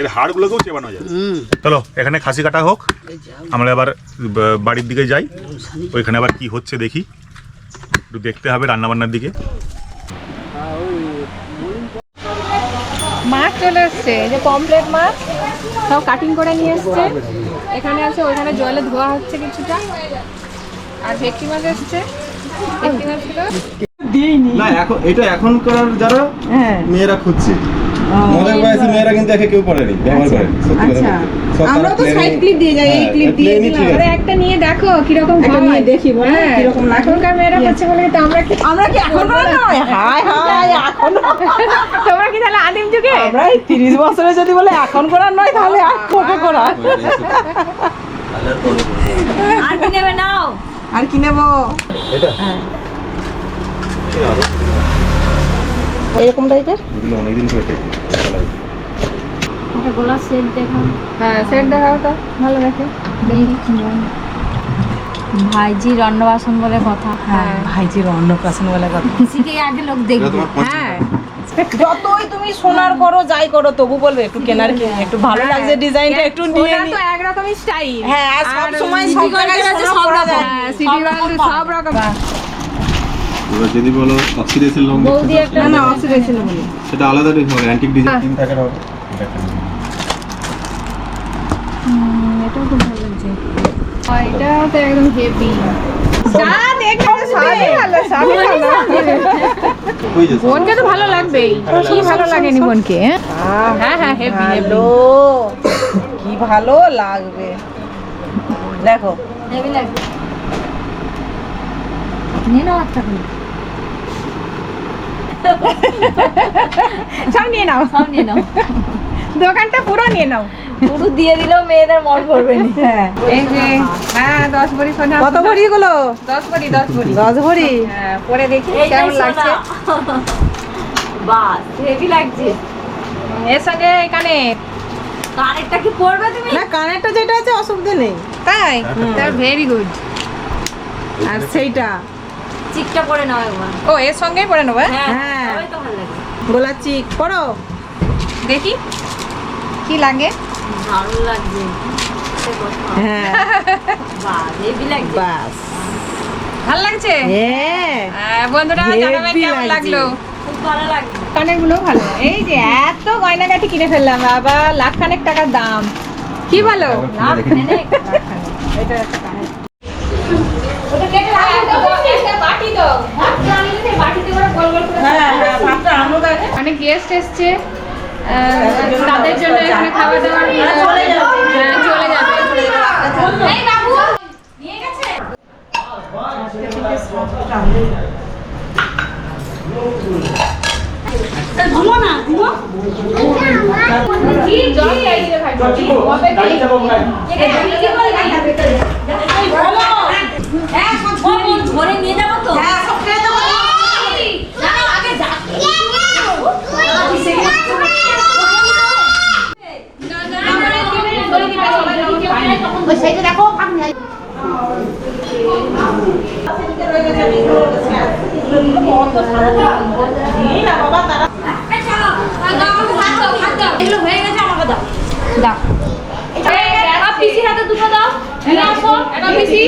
এর হাড়গুলোকেও চেবানো যায়। চলো এখানে খাসি কাটা হোক, আমরা আবার বাড়ির দিকে যাই, ওইখানে আবার কি হচ্ছে দেখি, একটু দেখতে হবে রান্নাবান্নার দিকে। মাছ চলে এসছে, এই যে পমফ্রেট মাছ সব কাটিং করে নিয়ে এসছে, এখানে আছে, ওইখানে জলে ধোয়া হচ্ছে কিছুটা। আর ভেটকি মাছ এসছে, ভেটকি মাছগুলো না এখন এটা এখনকার যারা মেয়েরা খুঁজছে, আমাদের বয়সী মেয়েরা কিন্তু একে কেউ পড়েনি, ব্যবহার করে। আমরা তো সাইড ক্লিপ দিয়ে যাই, এই ক্লিপ দিয়ে দিলাম। আরে একটা নিয়ে দেখো কিরকম একটা হয়, নিয়ে দেখি বলো কিরকম লাগে। এখনকার মেয়েরা করছে বলে তো আমরা কি এখন নয়, হায় হায় এখন তোমরা কি তাহলে আদিম যুগে? আমরা এই 30 বছরে যদি বলে এখন করা নয় তাহলে আর কবে করা। আর কি নেবে নাও, আর কি নেব? এটা এরকম টাইপের এগুলো অনেকদিন ধরে টেকে একটা গোলা সেট দেখাও। হ্যাঁ সেট দেখাও তো, ভালো দেখে। ভাইজির অন্নবাসন বলে কথা। হ্যাঁ ভাইজির অন্নপ্রাশন বলে কথা। খুশিকে আগে লোক দেখবে। হ্যাঁ যতই তুমি সোনার করো যাই করো তবু বলবে একটু কেনার কিনে, একটু ভালো লাগছে ডিজাইনটা একটু নিয়ে ওটা নি। তো একরকমই স্টাইল। হ্যাঁ আর সব সময় সব জায়গায় সোনা পরা যায়। সিটি ভ্যালু সব রকম। এবার যদি বলো অক্সিডেশন লং বৌদি একটা না না অক্সিডেশন বলি সেটা আলাদা রেট হবে, অ্যান্টিক ডিজাইন তিন টাকার হবে। এটাও খুব ভালো লাগছে। এটা তো একদম হেভি। যা দেখো সবই ভালো, সবই ভালো। ওই যে বোনকে তো ভালো লাগবেই, কি ভালো লাগেনি বোনকে? হ্যাঁ হ্যাঁ হেভি হেভি। হ্যালো কি ভালো লাগবে দেখো। হেভি লাগবে। নিয়ে নাও একটা করে। সব নিয়ে নাও, সব নিয়ে নাও। দোকানটা পুরো নিয়ে নাও। পুরো দিয়ে দিলেও মেয়েদের মন ভরবে না। হ্যাঁ এই যে হ্যাঁ 10 ভরি সোনা। কত ভরি গুলো? 10 ভরি 10 ভরি। 10 ভরি। হ্যাঁ পরে দেখি এইটাই কেমন লাগছে। সোনা। বাস হেভি লাগছে। এর সঙ্গে এখানে কানেরটা কি পরবে তুমি? না কানেরটা যেটা আছে অসুবিধা নেই। তাই তার ভেরি গুড। আর সেইটা চিকটা পরে নাও একবার। ও এর সঙ্গেই পরে নেবো। হ্যাঁ হ্যাঁ। সবাই তো ভালো লাগে। গোলা চিক পড়ো। দেখি কি লাগে। ভালো লাগছে। হ্যাঁ বাস হেভি লাগছে। বাস ভালো লাগছে? হ্যাঁ বন্ধুরা Heavy জানাবেন কেমন লাগছে। লাগলো। খুব ভালো লাগছে। কানের গুলো ভালো। এই যে এত গয়নাগাটি কিনে ফেললাম, আবার লাখ খানেক টাকার দাম। কি ভালো? লাভ নেনে। এটা একটা কানের। ওটা কেটে একটা বাটি দাও। ভাতটা আনলে সেই বাটিতে করে গোল গোল করে। হ্যাঁ হ্যাঁ ভাতটা আনো দেখে। অনেক গেস্ট এসছে, তাদের জন্য এখানে খাবার দাবার চলে যাবে। এই বাবু নিয়ে গেছে। ঘুমো না, ঘুমো। কি জল চাইছে ভাই? কবে কি? ধরে নিয়ে যাবো তো। এগুলো হয়ে গেছে, আমাকে দাও। দাও। পিসির হাতে দুটো দাও। নিয়ে আসো। এটা পিসি।